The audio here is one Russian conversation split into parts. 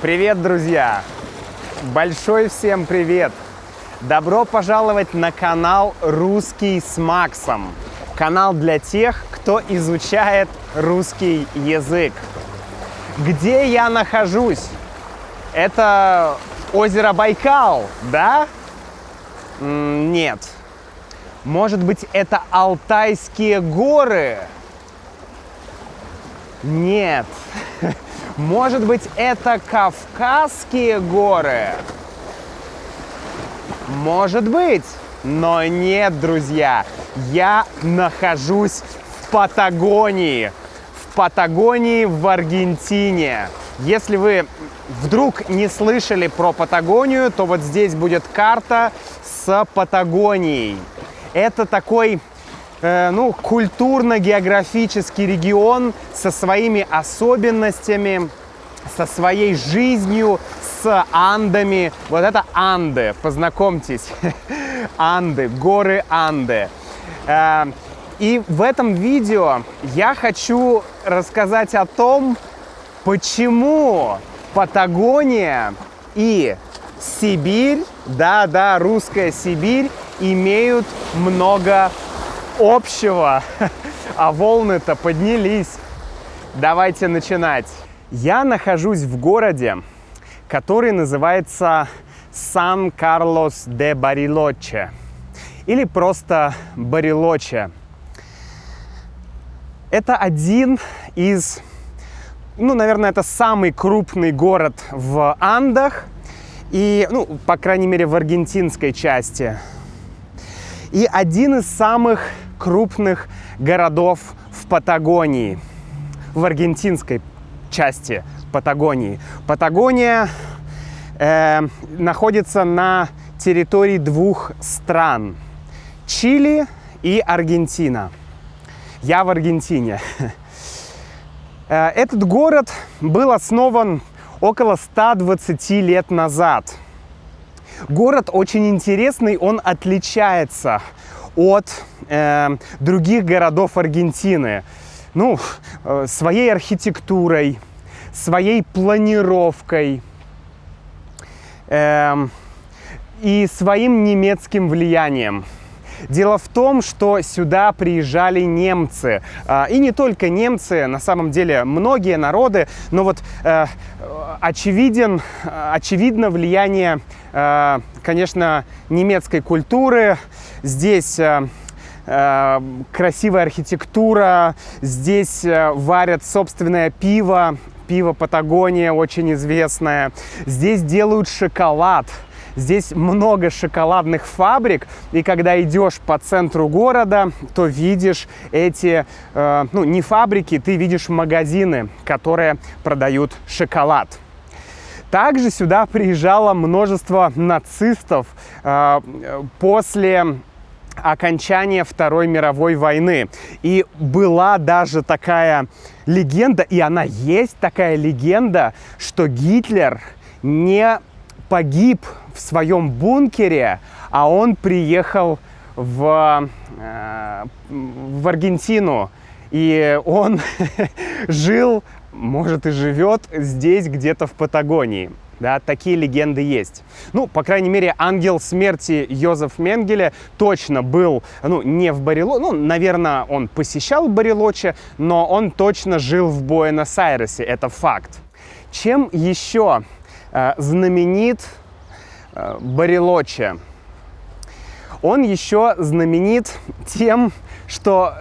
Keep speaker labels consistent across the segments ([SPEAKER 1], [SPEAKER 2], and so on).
[SPEAKER 1] Привет, друзья! Большой всем привет! Добро пожаловать на канал «Русский с Максом». Канал для тех, кто изучает русский язык. Где я нахожусь? Это озеро Байкал, да? Нет. Может быть, это Алтайские горы? Нет. Может быть, это Кавказские горы? Может быть. Но нет, друзья. Я нахожусь в Патагонии. В Патагонии в Аргентине. Если вы вдруг не слышали про Патагонию, то вот здесь будет карта с Патагонией. Это такой культурно-географический регион со своими особенностями, со своей жизнью, с Андами. Вот это Анды, познакомьтесь. Анды, горы Анды. И в этом видео я хочу рассказать о том, почему Патагония и Сибирь, да, русская Сибирь, имеют много общего. А волны-то поднялись. Давайте начинать. Я нахожусь в городе, который называется Сан-Карлос-де-Барилоче. Или просто Барилоче. Это один из, наверное, это самый крупный город в Андах. И, по крайней мере, в аргентинской части. И один из самых крупных городов в Патагонии, в аргентинской части Патагонии. Патагония находится на территории двух стран – Чили и Аргентина. Я в Аргентине. Этот город был основан около 120 лет назад. Город очень интересный, он отличается от других городов Аргентины. Своей архитектурой, своей планировкой и своим немецким влиянием. Дело в том, что сюда приезжали немцы. И не только немцы, на самом деле многие народы. Но вот очевидно влияние, конечно, немецкой культуры. Здесь красивая архитектура, здесь варят собственное пиво. Пиво Патагония очень известное. Здесь делают шоколад. Здесь много шоколадных фабрик, и когда идешь по центру города, то видишь эти, не фабрики, ты видишь магазины, которые продают шоколад. Также сюда приезжало множество нацистов после окончания Второй мировой войны. И была даже такая легенда, и она есть такая легенда, что Гитлер не погиб в своем бункере, а он приехал в Аргентину. И он жил, может и живет здесь, где-то в Патагонии. Да, такие легенды есть. По крайней мере, ангел смерти Йозеф Менгеле точно был, не в Барилоче. Наверное, он посещал Барилоче, но он точно жил в Буэнос-Айресе. Это факт. Чем еще знаменит Барилоче? Он еще знаменит тем, что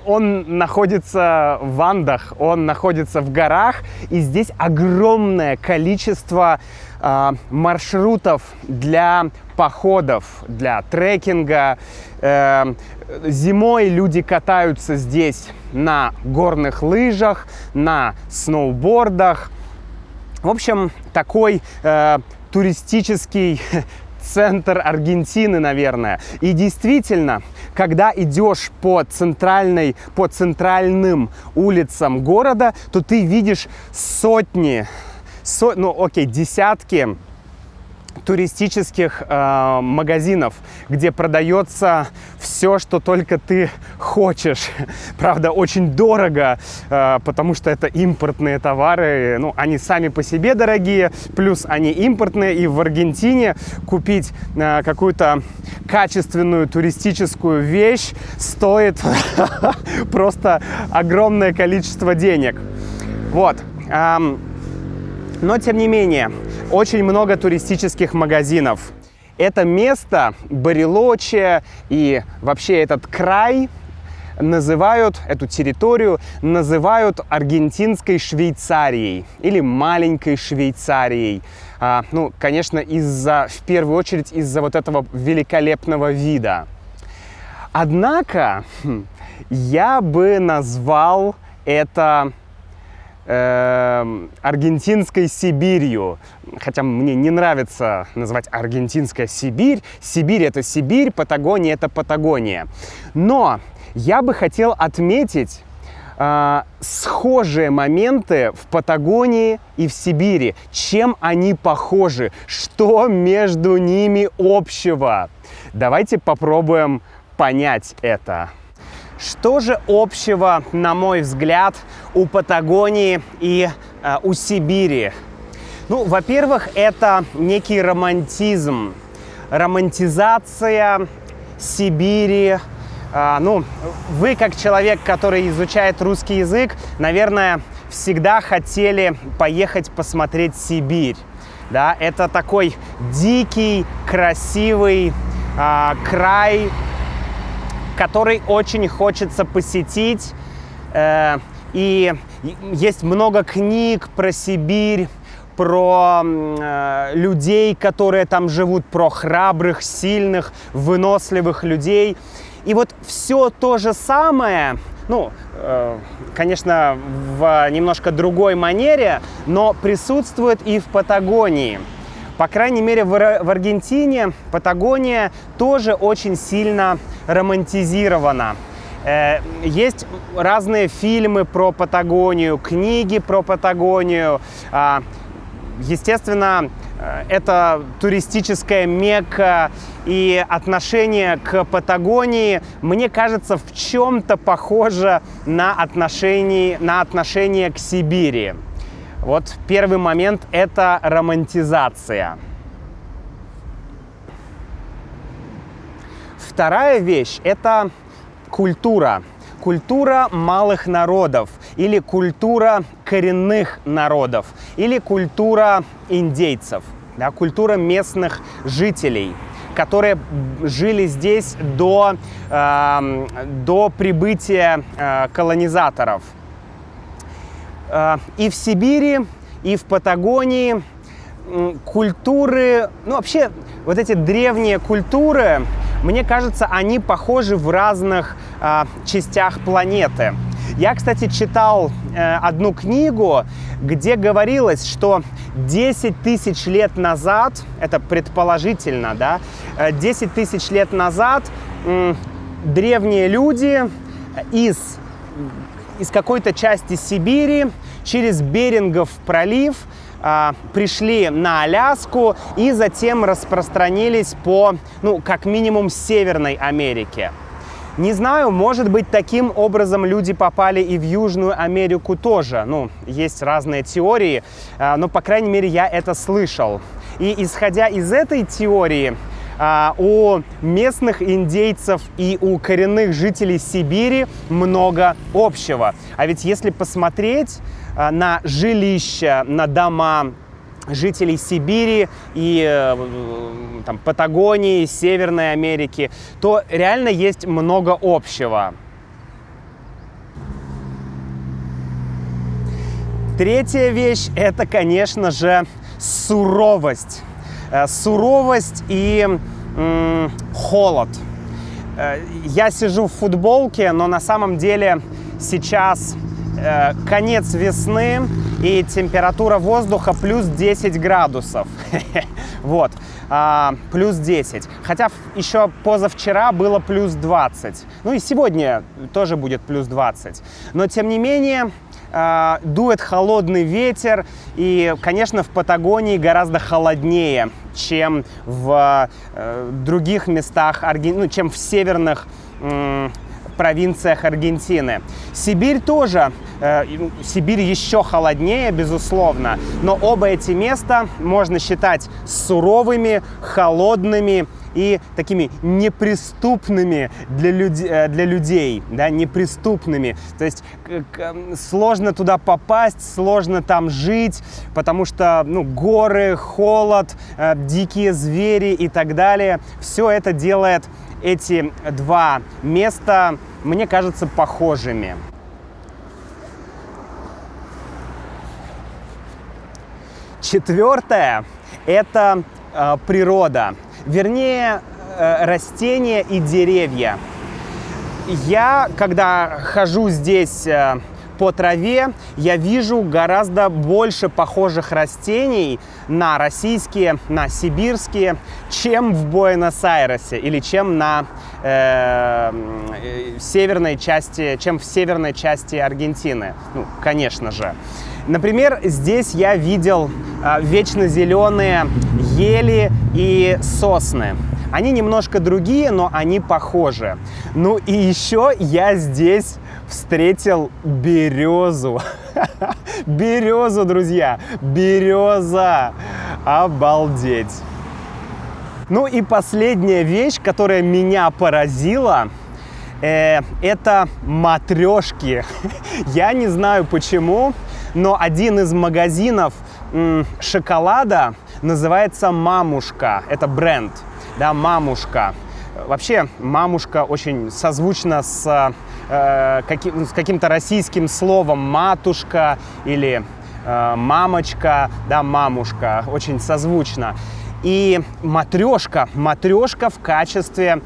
[SPEAKER 1] он находится в Андах, он находится в горах, и здесь огромное количество маршрутов для походов, для трекинга. Зимой люди катаются здесь на горных лыжах, на сноубордах. В общем, такой туристический центр Аргентины, наверное. И действительно, когда идешь по центральным улицам города, то ты видишь десятки туристических магазинов, где продается все, что только ты хочешь. Правда, очень дорого, потому что это импортные товары. Ну, они сами по себе дорогие, плюс они импортные. И в Аргентине купить какую-то качественную туристическую вещь стоит просто огромное количество денег. Вот. Но, тем не менее, очень много туристических магазинов. Это место, Барелоче и вообще этот край называют, эту территорию называют аргентинской Швейцарией или маленькой Швейцарией. Ну, конечно, в первую очередь из-за вот этого великолепного вида. Однако, я бы назвал это аргентинской Сибирью. Хотя мне не нравится называть аргентинская Сибирь. Сибирь — это Сибирь, Патагония — это Патагония. Но я бы хотел отметить схожие моменты в Патагонии и в Сибири. Чем они похожи? Что между ними общего? Давайте попробуем понять это. Что же общего, на мой взгляд, у Патагонии и у Сибири? Ну, во-первых, это некий романтизм, романтизация Сибири. Ну, вы, как человек, который изучает русский язык, наверное, всегда хотели поехать посмотреть Сибирь. Да? Это такой дикий, красивый край, который очень хочется посетить. И есть много книг про Сибирь, про людей, которые там живут, про храбрых, сильных, выносливых людей. И вот все то же самое, ну, конечно, в немножко другой манере, но присутствует и в Патагонии. По крайней мере, в Аргентине Патагония тоже очень сильно романтизирована. Есть разные фильмы про Патагонию, книги про Патагонию. Естественно, это туристическая Мекка, и отношение к Патагонии, мне кажется, в чем-то похоже на отношение к Сибири. Вот первый момент – это романтизация. Вторая вещь – это культура. Культура малых народов, или культура коренных народов, или культура индейцев, да, культура местных жителей, которые жили здесь до прибытия колонизаторов. И в Сибири, и в Патагонии культуры, ну вообще вот эти древние культуры, мне кажется, они похожи в разных частях планеты. Я, кстати, читал одну книгу, где говорилось, что 10 тысяч лет назад, это предположительно, да, 10 тысяч лет назад древние люди из какой-то части Сибири через Берингов пролив пришли на Аляску и затем распространились по, ну, как минимум, Северной Америке. Не знаю, может быть, таким образом люди попали и в Южную Америку тоже. Ну, есть разные теории, но, по крайней мере, я это слышал. И исходя из этой теории, у местных индейцев и у коренных жителей Сибири много общего. А ведь если посмотреть на жилища, на дома жителей Сибири и там, Патагонии, Северной Америки, то реально есть много общего. Третья вещь – это, конечно же, суровость. Суровость и холод. Я сижу в футболке, но на самом деле сейчас конец весны, и температура воздуха плюс 10 градусов. Вот, плюс 10. Хотя еще позавчера было плюс 20. Ну и сегодня тоже будет плюс 20. Но тем не менее, дует холодный ветер, и, конечно, в Патагонии гораздо холоднее, чем в других местах, чем в северных провинциях Аргентины. Сибирь тоже, Сибирь еще холоднее, безусловно, но оба эти места можно считать суровыми, холодными и такими неприступными для людей, да, неприступными. То есть сложно туда попасть, сложно там жить, потому что, ну, горы, холод, дикие звери и так далее. Все это делает эти два места, мне кажется, похожими. Четвертое – это природа. Вернее, растения и деревья. Я, когда хожу здесь по траве, я вижу гораздо больше похожих растений на российские, на сибирские, чем в Буэнос-Айресе или чем на северной части Аргентины. Ну, конечно же. Например, здесь я видел вечно зеленые ели и сосны. Они немножко другие, но они похожи. Ну и еще я здесь встретил березу. Березу, друзья! Береза! Обалдеть! Ну и последняя вещь, которая меня поразила, это матрешки. Я не знаю почему, но один из магазинов шоколада называется «Мамушка». Это бренд, да, «Мамушка». Вообще, «Мамушка» очень созвучно с каким-то российским словом «матушка» или «мамочка», да, «Мамушка». Очень созвучно. И матрешка в качестве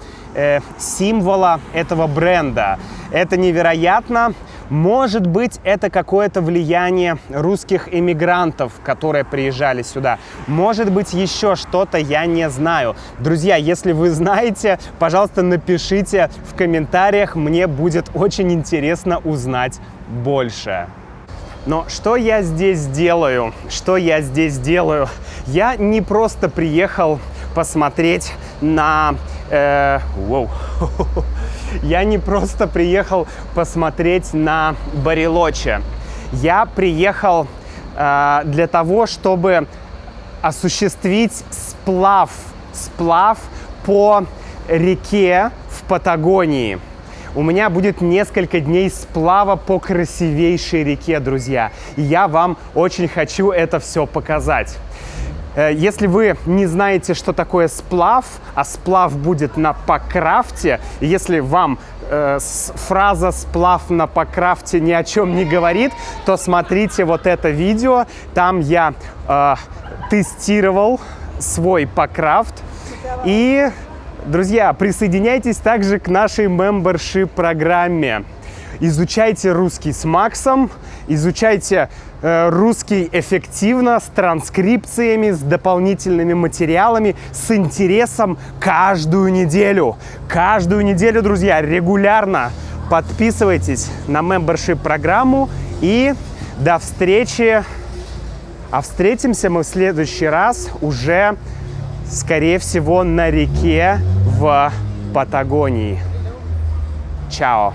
[SPEAKER 1] символа этого бренда. Это невероятно. Может быть, это какое-то влияние русских эмигрантов, которые приезжали сюда. Может быть, еще что-то, я не знаю. Друзья, если вы знаете, пожалуйста, напишите в комментариях. Мне будет очень интересно узнать больше. Но что я здесь делаю? Что я здесь делаю? Я не просто приехал посмотреть на... Я не просто приехал посмотреть на Барелоче. Я приехал для того, чтобы осуществить сплав по реке в Патагонии. У меня будет несколько дней сплава по красивейшей реке, друзья. И я вам очень хочу это все показать. Если вы не знаете, что такое сплав, а сплав будет на Покрафте, если вам фраза «сплав на Покрафте» ни о чем не говорит, то смотрите вот это видео. Там я тестировал свой Покрафт. И, друзья, присоединяйтесь также к нашей мембершип-программе. Изучайте русский с Максом, изучайте русский эффективно, с транскрипциями, с дополнительными материалами, с интересом каждую неделю. Каждую неделю, друзья, регулярно подписывайтесь на мембершип-программу. И до встречи. А встретимся мы в следующий раз уже, скорее всего, на реке в Патагонии. Чао!